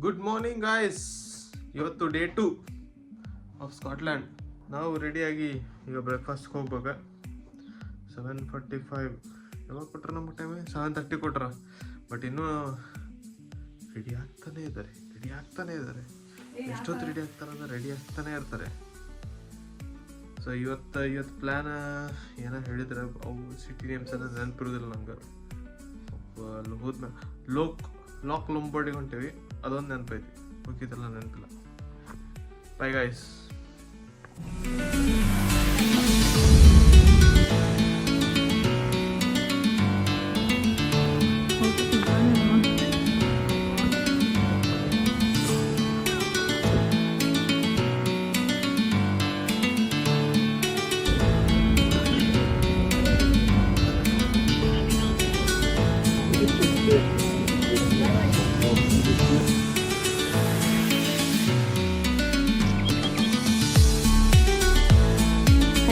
Good morning guys. ಇವತ್ತು day 2 of Scotland. ನಾವು ರೆಡಿಯಾಗಿ ಈಗ ಬ್ರೇಕ್ಫಾಸ್ಟ್ಗೆ ಹೋಗ್ಬೇಕು. 7:45 ಯಾವಾಗ ಕೊಟ್ರೆ ನಮಗೆ ಟೈಮ್ 7:30 ಕೊಟ್ರ. ಬಟ್ ಇನ್ನೂ ರೆಡಿ ಆಗ್ತಾನೆ ಇದ್ದಾರೆ. ಎಷ್ಟೊತ್ತು ರೆಡಿ ಆಗ್ತಾರಂದ್ರೆ ರೆಡಿ ಆಗ್ತಾನೆ ಇರ್ತಾರೆ. ಸೊ ಇವತ್ತು ಪ್ಲ್ಯಾನ್ ಏನೋ ಹೇಳಿದ್ರೆ ಅವು ಸಿಟಿ ನೇಮ್ಸ್ ಎಲ್ಲ ನೆನಪಿರೋದಿಲ್ಲ ನಂಗೆ. ಅಲ್ಲಿ ಹೋದ್ಮೇಲೆ ಲಾಕ್ ಲೊಂಬಾರ್ಡಿಗೆ ಹೊಂಟೇವಿ, ಅದೊಂದು ನೆನಪೈತಿ, ಹೋಗಿದ್ದೆಲ್ಲ ನೆನಪಿಲ್ಲ. By guys.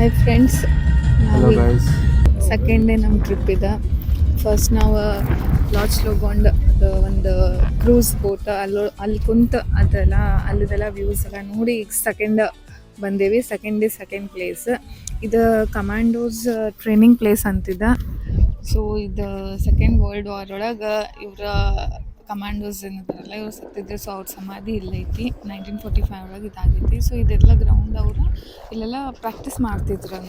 Hi friends, hello guys. Second day ನಮ್ಮ ಟ್ರಿಪ್ ಇದೆ. ಫಸ್ಟ್ ನಾವು ಲಾಡ್ಜ್ ಲೋಗೊಂಡು ಒಂದು ಕ್ರೂಸ್ ಬೋಟ್ ಅಲ್ಲಿ ಕುಂತು ಅಲ್ಲಿದೆಲ್ಲ ವ್ಯೂಸ್ ಎಲ್ಲ ನೋಡಿ ಈಗ ಸೆಕೆಂಡ್ ಬಂದೇವಿ. ಸೆಕೆಂಡ್ ಡೇ ಸೆಕೆಂಡ್ ಪ್ಲೇಸ್ ಇದು ಕಮಾಂಡೋಸ್ ಟ್ರೈನಿಂಗ್ ಪ್ಲೇಸ್ ಅಂತಿದೆ. ಸೊ ಇದು ಸೆಕೆಂಡ್ ವರ್ಲ್ಡ್ ವಾರ್ ಒಳಗೆ ಇವರ ಕಮಾಂಡೋಸ್ ಏನಿದಾರಲ್ಲ ಇವ್ರು ಸತ್ತಿದ್ರು. ಸೊ ಅವ್ರ ಸಮಾಧಿ ಇಲ್ಲೈತಿ. 1945 ಒಳಗೆ ಇದಾಗೈತಿ. ಸೊ ಇದೆಲ್ಲ ಗ್ರೌಂಡ್ ಅವರು ಇಲ್ಲೆಲ್ಲ ಪ್ರಾಕ್ಟೀಸ್ ಮಾಡ್ತಿದ್ರು.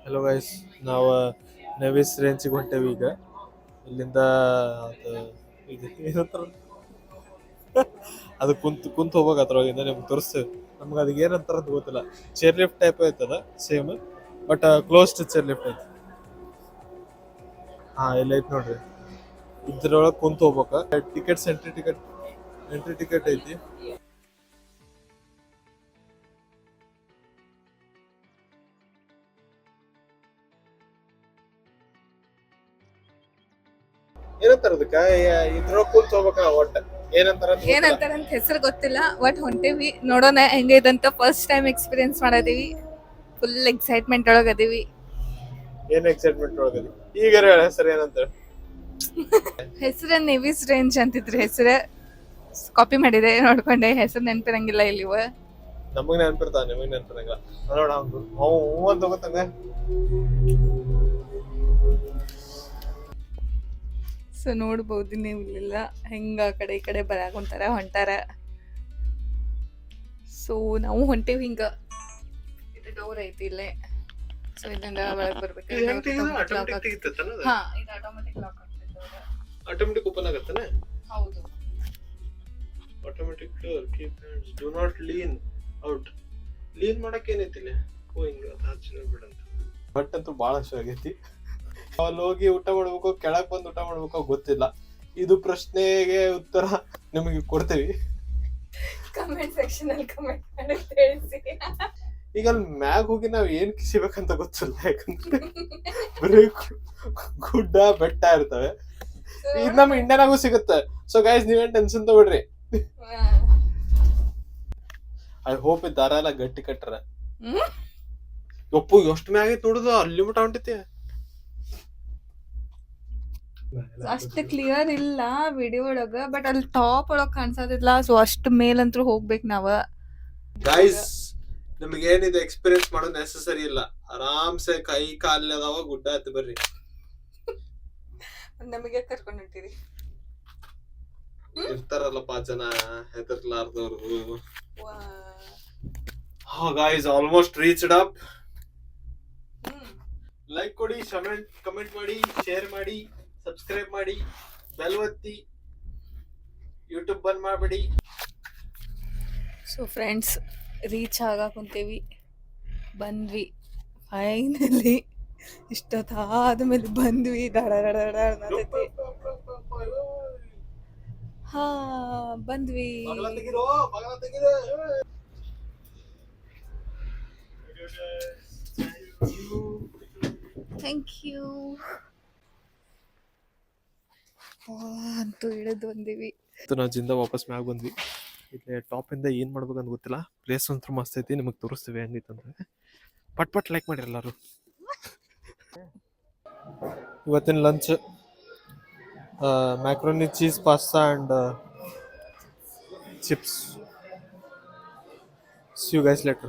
ಹಲೋ ಗೈಸ್, ನಾವು ನೆವಿಸ್ ರೇಂಜಿಗೆ ಹೊಂಟೇವಿ ಈಗ. ಇಲ್ಲಿಂದ ಅದು ಕುಂತು ಹೋಗ್ಬೇಕು. ಅದ್ರೊಳಗಿಂದ ನಿಮ್ಗೆ ತೋರಿಸ್ತೇವೆ. ನಮ್ಗೆ ಅದಕ್ಕೆ ಏನಂತಾರ ಅಂತ ಗೊತ್ತಿಲ್ಲ. ಚೇರ್ ಲಿಫ್ಟ್ ಟೈಪ್ ಐತದ same, but closed chair lift ಐತಿ. ಇಲ್ಲ ಐತಿ ನೋಡ್ರಿ. ಇದ್ರೊಳಗೆ ಕುಂತು ಹೋಗ್ಬೇಕ. ಟಿಕೆಟ್ಸ್ ಎಂಟ್ರಿ ಟಿಕೆಟ್ ಐತಿ. ಏನಂತಾರ ಅದಕ್ಕ? ಇದ್ರೊಳಗೆ ಕುಂತು ಹೋಗ್ಬೇಕ. ಒಟ್ಟ ಏನಂತಾರಂತ ಹೆಸರು ಗೊತ್ತಿಲ್ಲ, ಬಟ್ ಹೊಂಟೇವಿ. ನೋಡೋಣ ಹೆಂಗೈದಂತ. ಫಸ್ಟ್ ಟೈಮ್ ಎಕ್ಸ್ಪೀರಿಯನ್ಸ್ ಮಾಡದೀವಿ. ಫುಲ್ ಎಕ್ಸೈಟ್ಮೆಂಟ್ ಒಳಗದೀವಿ. ಏನ್ ಎಕ್ಸೈಟ್ಮೆಂಟ್ ಒಳಗದಿ? ಈಗ ಹೇಳ ಹೆಸರು ಏನಂತ. ಹೆಸರು ನೆವಿಸ್ ರೇಂಜ್ ಅಂತಿದ್ರು. ಹೆಸರು ಕಾಪಿ ಮಾಡಿದೆ, ನೋಡ್ಕೊಂಡೆ. ಹೆಸರು ನೆನಪಿರಂಗಿಲ್ಲ ಇಲ್ಲಿವ. ನಮಗ್ ನೆನಪಿರ್ತಾವ, ನಿಮಗ್ ನೆನಪಿರಂಗಿಲ್ಲ. ನೋಡ ಹ್ಞೂ ಅಂತ ಹೋಗತ್ತಂಗ. ಸೊ ನೋಡ್ಬೋದು ನೀವು ಇಲ್ಲೆಲ್ಲ ಹೆಂಗ ಆ ಕಡೆ ಈ ಕಡೆ ಬರಾಕೊಂತಾರ ಹೊಂಟಾರ. ಸೊ ನಾವು ಹೊಂಟೇವಿ. ಹಿಂಗ ಇದು ಡೋರ್ ಐತಿ ಇಲ್ಲೇ. ಸೊ ಇದರಿಂದ ಒಳಗೆ ಬರ್ಬೇಕು. ಹಾ, ಇದು ಆಟೋಮೆಟಿಕ್ ಲಾಕ್ ಆಗ್ತೈತೆ. ಆಟೋಮೆಟಿಕ್ ಓಪನ್ ಆಗತ್ತನೆ. ಹೌದು, automatic door. Keep hands, do not lean out. Lean ಮಾಡಕ್ ಏನೈತಿಲ್ಲ. ಓ ಹಿಂಗ ಹಚ್ಚಿನ ಬಿಡಂತ. ಬಟ್ ಅಂತೂ ಬಹಳ ಇಷ್ಟ ಆಗೈತಿ. ಅಲ್ಲಿ ಹೋಗಿ ಊಟ ಮಾಡ್ಬೇಕು, ಕೆಳಗ್ ಬಂದು ಊಟ ಮಾಡ್ಬೇಕು ಗೊತ್ತಿಲ್ಲ. ಇದು ಪ್ರಶ್ನೆಗೆ ಉತ್ತರ ನಿಮಗೆ ಕೊಡ್ತೇವಿ. ಕಮೆಂಟ್ ಸೆಕ್ಷನ್ ಅಲ್ಲಿ ಕಮೆಂಟ್ ಮಾಡಿ ತಿಳಿಸಿ. ಈಗ ಅಲ್ಲಿ ಮ್ಯಾಗ್ ಹೋಗಿ ನಾವ್ ಏನ್ ಕಿಸಿಬೇಕಂತ ಗೊತ್ತಿಲ್ಲ. ಯಾಕಂದ್ರೆ ಬರೀ ಗುಡ್ಡ ಬೆಟ್ಟ ಇರ್ತವೆ. ಇದು ನಮ್ಮ ಇಂಡಿಯಾನಾಗೂ ಸಿಗುತ್ತೆ. ಸೊ ಗೈಸ್, ನೀವೇನ್ ಟೆನ್ಷನ್ ತಗೊಳ್ರಿ. ಐ ಹೋಪ್ ಈ ದಾರ ಎಲ್ಲ ಗಟ್ಟಿ ಕಟ್ಟರ. ಒಪ್ಪು ಎಷ್ಟು ಮ್ಯಾಗ ಐತಿ ನೋಡುದು. ಅಲ್ಲಿ ಮಟ ಹೊಂಟೈತಿ. ಅಷ್ಟು ಕ್ಲಿಯರ್ ಇಲ್ಲ ವಿಡಿಯೋ ಒಳಗ, ಬಟ್ ಅಲ್ಲಿ ಟಾಪ್ ಒಳಗ್ ಕಾಣಿಸೋದಿಲ್ಲ. ಸೊ ಅಷ್ಟು ಮೇಲಂತೂ ಹೋಗ್ಬೇಕು ನಾವ. ಗೈಸ್, ನಿಮ್ಗೆ ಏನಿದೆ ಎಕ್ಸ್ಪೀರಿಯನ್ಸ್ ಮಾಡೋದು ನೆಸೆಸರಿ ಇಲ್ಲ. ಆರಾಮ್ಸೆ ಕೈ ಕಾಲ ಅದಾವ, ಗುಡ್ಡ ಹತ್ತಿ ಬರ್ರಿ. ನಮಗೆ ಕರ್ಕೊಂಡು ಹೊಂಟಿರಿ. ಇರ್ತಾರಲ್ಲಪ್ಪ ಜನ ಹೆದರ್ಲಾರ್ದವ್ರು. Guys, almost reached up. Like ಕೊಡಿ, ಕಮೆಂಟ್ ಮಾಡಿ, ಶೇರ್ ಮಾಡಿ, ಸಬ್ಸ್ಕ್ರೈಬ್ ಮಾಡಿ, ಬೆಲ್ ಒತ್ತಿ, ಯೂಟ್ಯೂಬ್ ಬಂದ್ ಮಾಡ್ಬಿಡಿ. ಸೊ ಫ್ರೆಂಡ್ಸ್, ರೀಚ್ ಆಗಾಕುಂತೇವಿ. ಬಂದ್ವಿ ಫೈನಲಿ. ಇಷ್ಟೊತ್ತಾದ್ಮೇಲೆ ಬಂದ್ವಿ. ಹಾ, ಬಂದ್ವಿ. Thank you. ಅಂತೂ ಇಳಿದು ಬಂದೀವಿ. ನಾವು ಜಿಂದ ವಾಪಸ್ ಮ್ಯಾಗ ಬಂದ್ವಿ. ಇಲ್ಲಿ ಟಾಪಿಂದ ಏನು ಮಾಡ್ಬೇಕಂತ ಗೊತ್ತಿಲ್ಲ. ಪ್ಲೇಸ್ ಅಂತೂ ಮಸ್ತ್ ಐತಿ, ನಿಮಗೆ ತೋರಿಸ್ತೀವಿ ಹೆಂಗೈತಂದ್ರೆ. ಪಟ್ ಲೈಕ್ ಮಾಡಿರಿ ಎಲ್ಲರೂ. ಇವತ್ತಿನ lunch macaroni cheese pasta and chips. See you guys later.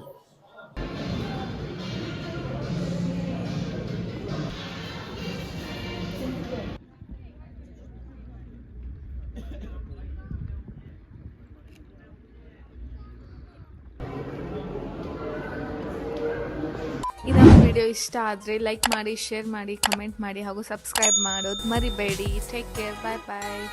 ಇದೊಂದು ವಿಡಿಯೋ ಇಷ್ಟ ಆದರೆ ಲೈಕ್ ಮಾಡಿ, ಶೇರ್ ಮಾಡಿ, ಕಮೆಂಟ್ ಮಾಡಿ ಹಾಗೂ ಸಬ್ಸ್ಕ್ರೈಬ್ ಮಾಡೋದು ಮರಿಬೇಡಿ. ಟೇಕ್ ಕೇರ್, ಬಾಯ್ ಬಾಯ್.